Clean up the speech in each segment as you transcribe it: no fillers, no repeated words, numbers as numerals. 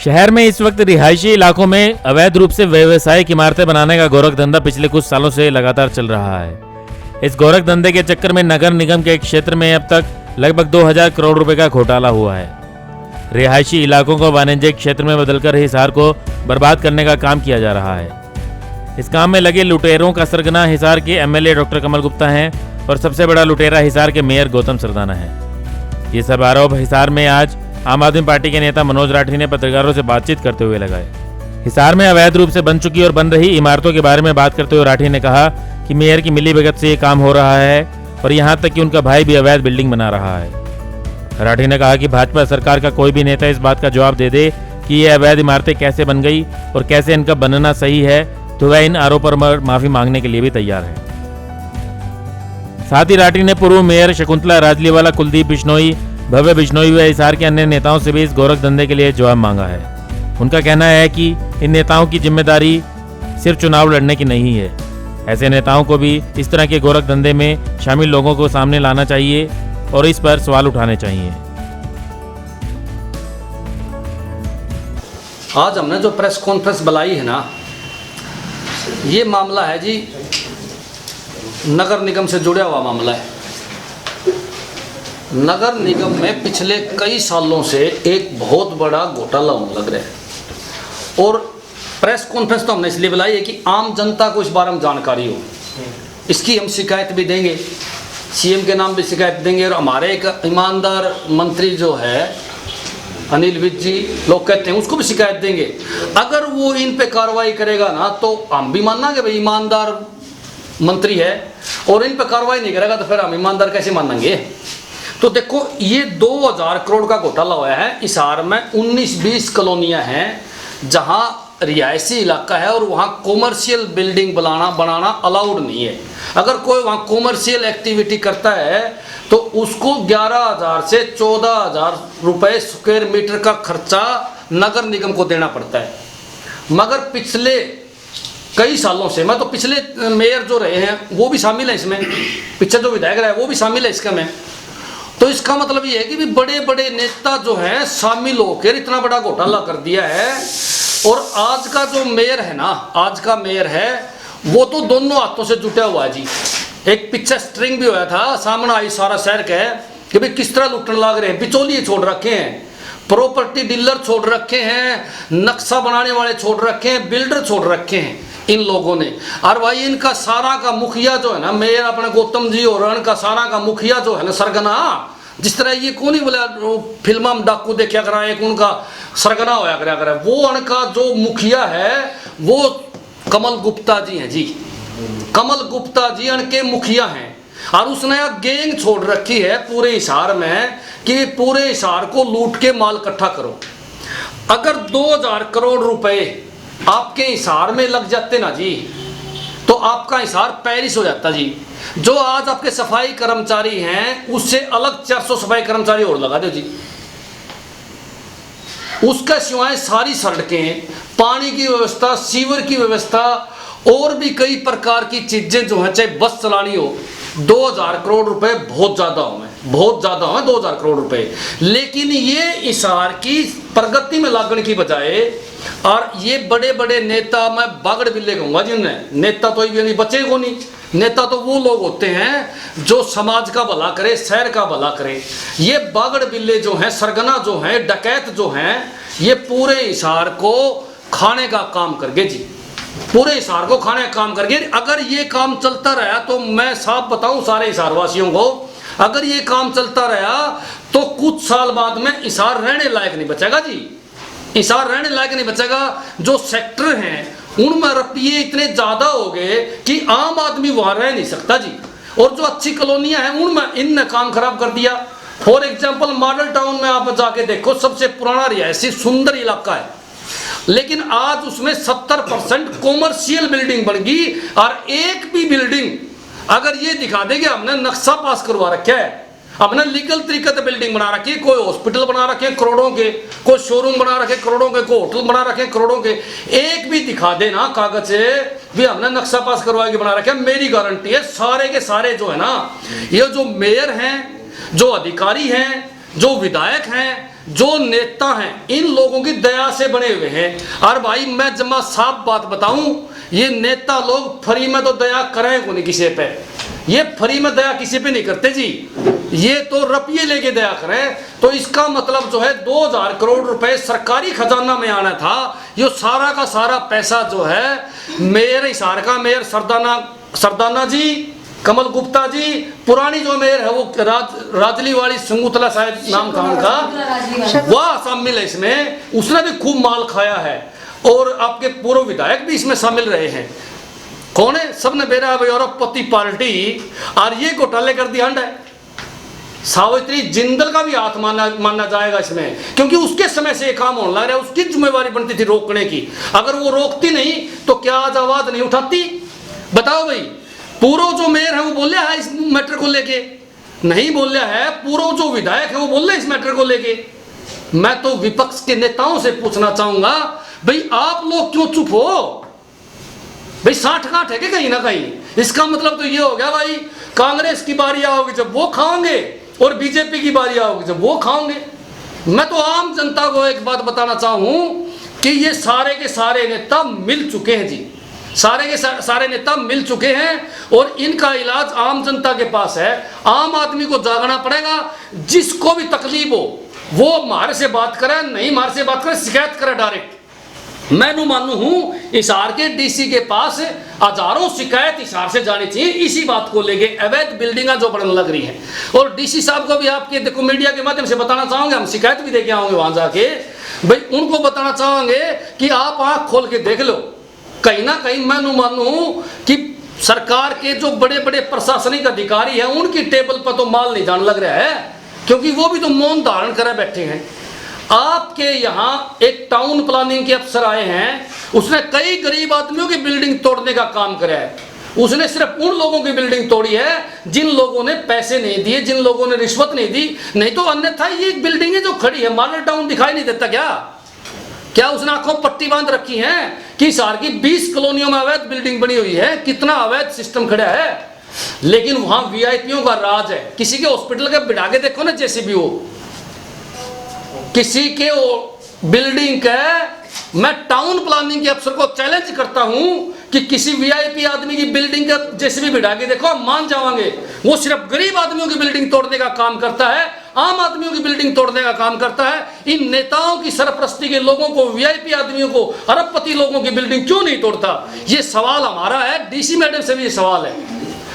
शहर में इस वक्त रिहायशी इलाकों में अवैध रूप से व्यावसायिक इमारतें बनाने का गोरख धंधा पिछले कुछ सालों से लगातार चल रहा है। इस गोरख धंधे के चक्कर में नगर निगम के एक क्षेत्र में अब तक लगभग 2000 करोड़ रुपए का घोटाला हुआ है। रिहायशी इलाकों को वाणिज्यिक क्षेत्र में बदलकर हिसार को बर्बाद करने का काम किया जा रहा है। इस काम में लगे लुटेरों का सरगना हिसार के एमएलए डॉक्टर कमल गुप्ता हैं और सबसे बड़ा लुटेरा हिसार के मेयर गौतम सरदाना है। ये सब आरोप हिसार में आज आम आदमी पार्टी के नेता मनोज राठी ने पत्रकारों से बातचीत करते हुए लगाए। हिसार में अवैध रूप से बन चुकी और बन रही इमारतों के बारे में बात करते हुए राठी ने कहा कि मेयर की मिलीभगत से ये काम हो रहा है और यहाँ तक कि उनका भाई भी अवैध बिल्डिंग बना रहा है। राठी ने कहा कि भाजपा सरकार का कोई भी नेता इस बात का जवाब दे दे कि ये अवैध इमारतें कैसे बन गई और कैसे इनका बनना सही है तो वह इन आरोपों पर माफी मांगने के लिए भी तैयार है। साथ ही राठी ने पूर्व मेयर शकुंतला राजलीवाला, कुलदीप बिश्नोई, भव्य बिश्नोई व हिसार के अन्य नेताओं से भी इस गोरख धंधे के लिए जवाब मांगा है। उनका कहना है कि इन नेताओं की जिम्मेदारी सिर्फ चुनाव लड़ने की नहीं है। ऐसे नेताओं को भी इस तरह के गोरख धंधे में शामिल लोगों को सामने लाना चाहिए और इस पर सवाल उठाने चाहिए। आज हमने जो प्रेस कॉन्फ्रेंस बुलाई है ना, ये मामला है जी नगर निगम से जुड़ा हुआ मामला है। नगर निगम में पिछले कई सालों से एक बहुत बड़ा घोटाला होने लग रहा है और प्रेस कॉन्फ्रेंस तो हमने इसलिए बुलाई है कि आम जनता को इस बारे में जानकारी हो। इसकी हम शिकायत भी देंगे, सीएम के नाम भी शिकायत देंगे और हमारे एक ईमानदार मंत्री जो है अनिल विज जी, लोग कहते हैं, उसको भी शिकायत देंगे। अगर वो इन पे कार्रवाई करेगा ना तो हम भी मानेंगे भाई ईमानदार मंत्री है, और इन पे कार्रवाई नहीं करेगा तो फिर हम ईमानदार कैसे मानेंगे। तो देखो, ये 2000 करोड़ का घोटाला हुआ है। हिसार में 19-20 कॉलोनियां हैं जहां रिहायशी इलाका है और वहां कॉमर्शियल बिल्डिंग बनाना अलाउड नहीं है। अगर कोई वहां कॉमर्शियल एक्टिविटी करता है तो उसको 11,000 से 14,000 रुपए स्क्वायर मीटर का खर्चा नगर निगम को देना पड़ता है। मगर पिछले कई सालों से, मैं तो पिछले मेयर जो रहे हैं वो भी शामिल है इसमें, पीछे जो विधायक रहे वो भी शामिल है इसका में। तो इसका मतलब ये है कि भी बड़े बड़े नेता जो हैं शामिल होकर इतना बड़ा घोटाला कर दिया है। और आज का जो मेयर है ना, आज का मेयर है वो तो दोनों हाथों से जुटा हुआ है जी। एक पीछे स्ट्रिंग भी हुआ था, सामने आई सारा शहर का कि भाई किस तरह लुटने लग रहे हैं। बिचौलिए छोड़ रखे हैं, प्रॉपर्टी डीलर छोड़ रखे हैं, नक्शा बनाने वाले छोड़ रखे हैं, बिल्डर छोड़ रखे हैं इन लोगों ने। और भाई इनका सारा का मुखिया जो है ना, मेयर अपने गौतम जी और इनका सारा का मुखिया जो है ना सरगना, जिस तरह ये कौन ही बोला फिल्म में डाकू देखा करा, एक उनका सरगना होया करा करा, वो उनका जो मुखिया है वो कमल गुप्ता जी हैं जी। कमल गुप्ता जी उनके मुखिया हैं और उसने गैंग छोड़ रखी है पूरे हिसार में कि पूरे हिसार को लूट के माल इकट्ठा करो। अगर 2000 करोड़ रुपए आपके हिसार में लग जाते ना जी तो आपका हिसार पेरिस हो जाता जी। जो आज आपके सफाई कर्मचारी हैं उससे अलग 400 सफाई कर्मचारी और लगा दो जी। उसका सिवाय सारी सड़कें, पानी की व्यवस्था, सीवर की व्यवस्था और भी कई प्रकार की चीजें जो हैं, चाहे बस चलानी हो, 2000 करोड़ रुपए बहुत ज्यादा हो, बहुत ज्यादा हो 2000 करोड़ रुपए। लेकिन ये हिसार की प्रगति में लागण की बजाय, और ये बड़े बड़े नेता, मैं बागड़ बिल्ले कहूंगा जी उन्हें, नेता तो ये नहीं बचे को नहीं। नेता तो वो लोग होते हैं जो समाज का भला करे, शहर का भला करे। ये बागड़ बिल्ले जो हैं, सरगना जो हैं, डकैत जो हैं, ये पूरे हिसार को खाने का काम करके जी, पूरे हिसार को खाने का काम करके। अगर ये काम चलता रहा तो मैं साफ बताऊं सारे हिसार वासियों को, अगर ये काम चलता रहा तो कुछ साल बाद में हिसार रहने लायक नहीं बचेगा जी। हिसार रहने लायक नहीं बचेगा। जो सेक्टर हैं उनमें रुपये इतने ज्यादा हो गए कि आम आदमी वहां रह नहीं सकता जी। और जो अच्छी कॉलोनियां हैं उनमें इनने काम खराब कर दिया। फॉर एग्जाम्पल मॉडल टाउन में आप जाके देखो, सबसे पुराना रिहायशी सुंदर इलाका है, लेकिन आज उसमें 70% कॉमर्शियल बिल्डिंग बन गई। और एक भी बिल्डिंग अगर ये दिखा देगी हमने नक्शा पास करवा रखा है, हमने लीगल तरीके से बिल्डिंग बना रखी है, कोई हॉस्पिटल बना रखे हैं करोड़ों के, कोई शोरूम बना रखे करोड़ों के, कोई होटल बना रखे करोड़ों के, एक भी दिखा देना कागज से भी हमने नक्शा पास करवा के बना रखे, मेरी गारंटी है सारे के सारे जो है ना, ये जो मेयर हैं, जो अधिकारी हैं, जो विधायक हैं, जो नेता हैं इन लोगों की दया से बने हुए हैं। और भाई मैं जमा साफ बात बताऊं, ये नेता लोग फ्री में तो दया करें को नहीं किसी पे, ये फ्री में दया किसी पे नहीं करते जी, ये तो रुपये लेके दया करें। तो इसका मतलब जो है 2000 करोड़ रुपए सरकारी खजाना में आना था, ये सारा का सारा पैसा जो है मेयर हिसार का मेयर सरदाना जी, कमल गुप्ता जी, पुरानी जो मेयर है वो राजली वाली संगुतला शायद नाम था उनका, वह शामिल है इसमें, उसने भी खूब माल खाया है। और आपके पूर्व विधायक भी इसमें शामिल रहे हैं। कौन है? सबने बेरा यूरोपपति पार्टी, और ये घोटाले कर दिया है। सावित्री जिंदल का भी हाथ मानना जाएगा इसमें, क्योंकि उसके समय से ये काम होने लग रहा है, उसकी जिम्मेवारी बनती थी रोकने की। अगर वो रोकती नहीं तो क्या आज आवाज नहीं उठाती? बताओ भाई। पूर्व जो मेयर है वो बोलिया है इस मैटर को लेके? नहीं बोलिया है। पूर्व जो विधायक है वो बोल रहे इस मैटर को लेके। मैं तो विपक्ष के नेताओं से पूछना चाहूंगा, भाई आप लोग क्यों चुप हो? भाई 60-60 है कि कहीं ना कहीं? इसका मतलब तो ये हो गया भाई, कांग्रेस की बारी आओगी जब वो खाओगे और बीजेपी की बारी आओगी जब वो खाओगे। मैं तो आम जनता को एक बात बताना चाहूं कि ये सारे के सारे नेता मिल चुके हैं जी, सारे के सारे नेता मिल चुके हैं, और इनका इलाज आम जनता के पास है। आम आदमी को जागना पड़ेगा। जिसको भी तकलीफ हो वो हमारे से बात करे, नहीं हमारे से बात करे, शिकायत करे डायरेक्ट। मैं नु मानू हूं हिसार के डीसी के पास हजारों शिकायत हिसार से जानी चाहिए इसी बात को लेके, अवैध बिल्डिंगें जो बनने लग रही हैं। और डीसी साहब को भी आपके देखो मीडिया के माध्यम से बताना चाहोगे, हम शिकायत भी देके आओगे वहां जाके, भाई उनको बताना चाहेंगे कि आप आंख खोल के देख लो। कहीं ना कहीं मैं नु मानू कि सरकार के जो बड़े बड़े प्रशासनिक अधिकारी हैं उनकी टेबल पर तो माल नहीं जाने लग रहा है, क्योंकि वो भी तो मौन धारण करे बैठे हैं। आपके यहाँ एक टाउन प्लानिंग के अफसर आए हैं, उसने कई गरीब आदमियों की बिल्डिंग तोड़ने का काम करा है। उसने सिर्फ उन लोगों की बिल्डिंग तोड़ी है जिन लोगों ने पैसे नहीं दिए, जिन लोगों ने रिश्वत नहीं दी। नहीं तो अन्यथा ये बिल्डिंग जो खड़ी है, मॉडल टाउन दिखाई नहीं देता क्या उसने आंखों पट्टी बांध रखी है कि हिसार की 20 कॉलोनियों में अवैध बिल्डिंग बनी हुई है, कितना अवैध सिस्टम खड़ा है। लेकिन वहां वीआईपीओं का राज है। किसी के हॉस्पिटल के बिठा के देखो ना, जेसीबी हो किसी के बिल्डिंग का, मैं टाउन प्लानिंग के अफसर को चैलेंज करता हूं कि किसी वीआईपी आदमी की बिल्डिंग का जेसीबी बिठा के देखो, मान जाओगे वो सिर्फ गरीब आदमियों की बिल्डिंग तोड़ने का काम करता है, आम आदमियों की बिल्डिंग तोड़ने का काम करता है। इन नेताओं की सरपरस्ती के लोगों को, वीआईपी आदमियों को, अरबपति लोगों की बिल्डिंग क्यों नहीं तोड़ता? ये सवाल हमारा है, डीसी मैडम से भी ये सवाल है,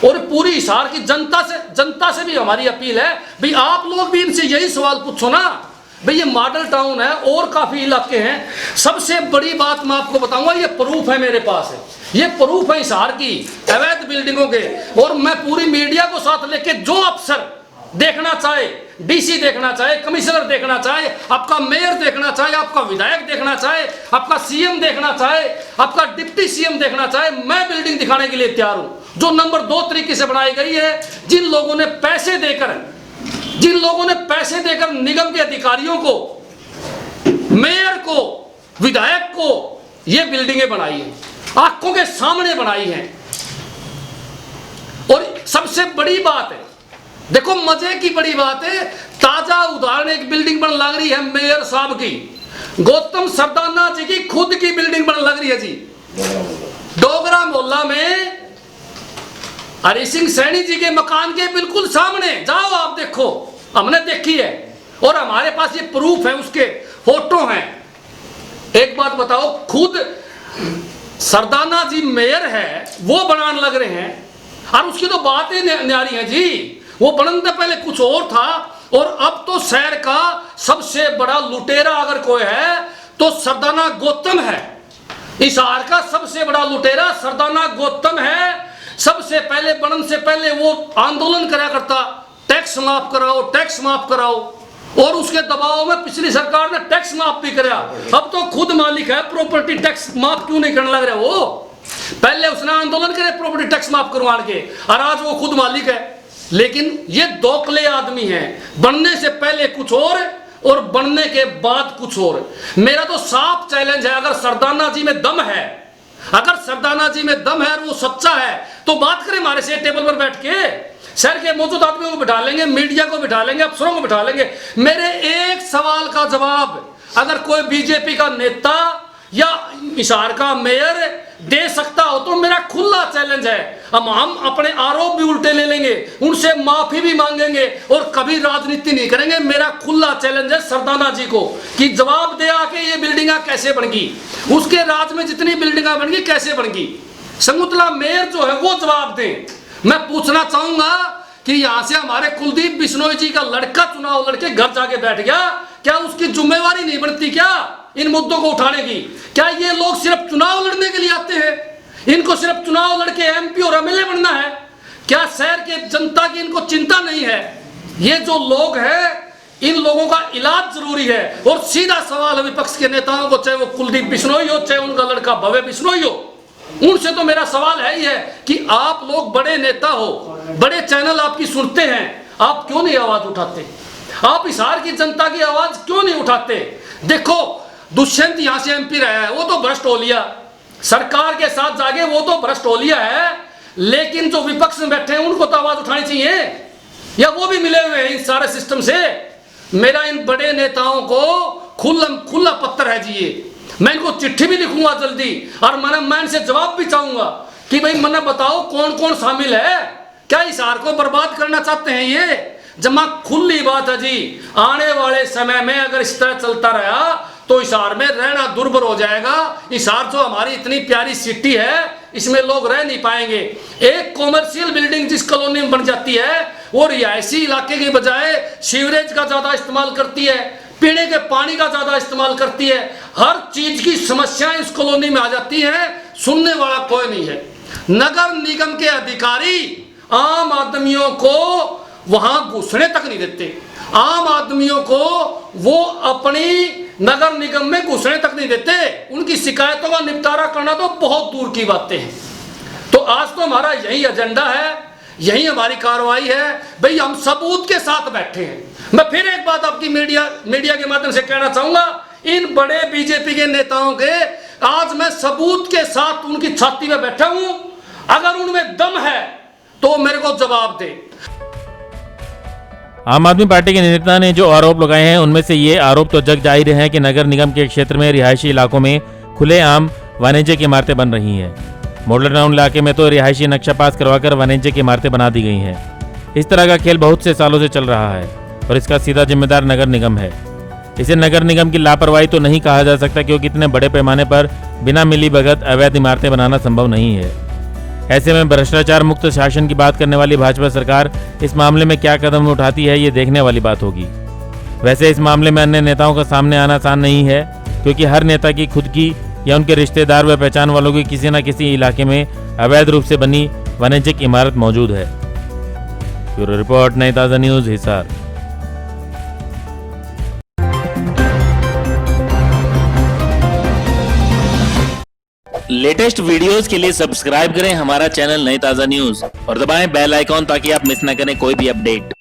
और पूरी हिसार की जनता से भी हमारी अपील है, भाई आप लोग भी इनसे यही सवाल पूछो ना। भाई ये मॉडल टाउन है और काफी इलाके हैं। सबसे बड़ी बात मैं आपको बताऊंगा, ये प्रूफ है मेरे पास है, ये प्रूफ है हिसार की अवैध बिल्डिंगों के। और मैं पूरी मीडिया को साथ लेके, जो अफसर देखना चाहे, डीसी देखना चाहे, कमिश्नर देखना चाहे, आपका मेयर देखना चाहे, आपका विधायक देखना चाहे, आपका सीएम देखना चाहे, आपका डिप्टी सीएम देखना चाहे, मैं बिल्डिंग दिखाने के लिए तैयार हूं। जो नंबर 2 तरीके से बनाई गई है, जिन लोगों ने पैसे देकर निगम के अधिकारियों को, मेयर को, विधायक को ये बिल्डिंगें बनाई हैं, आंखों के सामने बनाई हैं। और सबसे बड़ी बात है, देखो मजे की बड़ी बात है, ताजा उदाहरण एक बिल्डिंग बन लग रही है मेयर साहब की, गौतम सरदाना जी की खुद की बिल्डिंग बन लग रही है जी, डोगरा मोहल्ला में हरि सिंह सैनी जी के मकान के बिल्कुल सामने। जाओ आप देखो, हमने देखी है और हमारे पास ये प्रूफ है, उसके फोटो हैं। एक बात बताओ, खुद सरदाना जी मेयर है, वो बनाने लग रहे हैं, और उसकी तो बात ही न्यारी है जी। वो बनने से पहले कुछ और था, और अब तो शहर का सबसे बड़ा लुटेरा अगर कोई है तो सरदाना गौतम है। हिसार का सबसे बड़ा लुटेरा सरदाना गौतम है। सबसे पहले बनने से पहले वो आंदोलन करा करता, टैक्स माफ कराओ, टैक्स माफ कराओ, और उसके दबाव में पिछली सरकार ने टैक्स माफ भी कराया। अब तो खुद मालिक है, प्रॉपर्टी टैक्स माफ क्यों नहीं करने लग रहा? वो पहले उसने आंदोलन करे प्रॉपर्टी टैक्स माफ करवाने के, और आज वो खुद मालिक है। लेकिन ये दोकले आदमी हैं, बनने से पहले कुछ और बनने के बाद कुछ और। मेरा तो साफ चैलेंज है, अगर सरदाना जी में दम है, अगर सरदाना जी में दम है और वो सच्चा है, तो बात करें हमारे से टेबल पर बैठ के। शहर के मौजूद आदमियों को बिठा लेंगे, मीडिया को बिठा लेंगे, अफसरों को बिठा लेंगे। मेरे एक सवाल का जवाब अगर कोई बीजेपी का नेता या हिसार का मेयर दे सकता हो तो मेरा खुला चैलेंज है। हम अपने आरोप भी उल्टे ले लेंगे, उनसे माफी भी मांगेंगे और कभी राजनीति नहीं करेंगे। मेरा खुला चैलेंज है सरदाना जी को कि जवाब दे आके ये बिल्डिंगा कैसे बन गई, उसके राज में जितनी बिल्डिंगा बन गई कैसे बन गई। संगुतला मेयर जो है वो जवाब दे। मैं पूछना चाहूंगा कि यहां से हमारे कुलदीप बिश्नोई जी का लड़का चुनाव लड़के घर जाके बैठ गया, क्या उसकी जिम्मेवारी नहीं बनती क्या इन मुद्दों को उठाने की? क्या ये लोग सिर्फ चुनाव लड़ने के लिए आते हैं? इनको सिर्फ चुनाव लड़के एमपी और एमएलए बनना है? क्या शहर के जनता की इनको चिंता नहीं है? ये जो लोग हैं इन लोगों का इलाज जरूरी है। और सीधा सवाल है विपक्ष के नेताओं को, चाहे वो कुलदीप बिश्नोई हो चाहे उनका लड़का भव्य बिश्नोई हो, उनसे तो मेरा सवाल है ही है कि आप लोग बड़े नेता हो, बड़े चैनल आपकी सुनते हैं, आप क्यों नहीं आवाज उठाते? आप हिसार की जनता की आवाज क्यों नहीं उठाते? देखो दुष्यंत यहां से एमपी रहा है, वो तो भ्रष्ट हो लिया, सरकार के साथ जाके वो तो भ्रष्ट हो लिया है, लेकिन जो विपक्ष में बैठे हैं उनको तो आवाज उठानी चाहिए, या वो भी मिले हुए हैं इस सारे सिस्टम से। मेरा इन बड़े नेताओं को खुला पत्र है जी, ये मैं इनको चिट्ठी भी लिखूंगा जल्दी, और मैं इनसे जवाब भी चाहूंगा कि भाई मैंने बताओ कौन कौन शामिल है, क्या हिसार को बर्बाद करना चाहते हैं ये? जमा खुली बात है जी, आने वाले समय में अगर इस तरह चलता रहा तो हिसार में रहना दुर्भर हो जाएगा। हिसार जो हमारी इतनी प्यारी सिटी है इसमें लोग रह नहीं पाएंगे। एक कॉमर्शियल बिल्डिंग जिस कॉलोनी में बन जाती है वो रिहायशी इलाके की बजाय सीवरेज का ज्यादा इस्तेमाल करती है, पीने के पानी का ज्यादा इस्तेमाल करती है, हर चीज की समस्याएं इस कॉलोनी में आ जाती हैं, सुनने वाला कोई नहीं है। नगर निगम के अधिकारी आम आदमियों को वहां घुसने तक नहीं देते, आम आदमियों को वो अपनी नगर निगम में घुसने तक नहीं देते, उनकी शिकायतों का निपटारा करना तो बहुत दूर की बातें हैं। तो आज तो हमारा यही एजेंडा है, यही हमारी कार्रवाई है भाई, हम सबूत के साथ बैठे हैं। मैं फिर एक बात आपकी मीडिया के माध्यम से कहना चाहूंगा, इन बड़े बीजेपी के नेताओं के आज मैं सबूत के साथ उनकी छाती में बैठा हूं, अगर उनमें दम है तो मेरे को जवाब दे। आम आदमी पार्टी के नेता ने जो आरोप लगाए हैं उनमें से ये आरोप तो जग जाहिर है कि नगर निगम के क्षेत्र में रिहायशी इलाकों में खुलेआम वाणिज्य की इमारतें बन रही हैं। मॉडल टाउन इलाके में तो रिहायशी नक्शा पास करवाकर वाणिज्य की इमारतें बना दी गई हैं। इस तरह का खेल बहुत से सालों से चल रहा है और इसका सीधा जिम्मेदार नगर निगम है। इसे नगर निगम की लापरवाही तो नहीं कहा जा सकता, क्योंकि इतने बड़े पैमाने पर बिना मिलीभगत अवैध इमारतें बनाना संभव नहीं है। ऐसे में भ्रष्टाचार मुक्त शासन की बात करने वाली भाजपा सरकार इस मामले में क्या कदम उठाती है, ये देखने वाली बात होगी। वैसे इस मामले में अन्य नेताओं का सामने आना आसान नहीं है, क्योंकि हर नेता की खुद की या उनके रिश्तेदार व पहचान वालों की किसी न किसी इलाके में अवैध रूप से बनी वाणिज्यिक इमारत मौजूद है। ब्यूरो रिपोर्ट, नई ताज़ा न्यूज़, हिसार। लेटेस्ट वीडियोस के लिए सब्सक्राइब करें हमारा चैनल नई ताज़ा न्यूज़ और दबाएं बेल आइकॉन ताकि आप मिस न करें कोई भी अपडेट।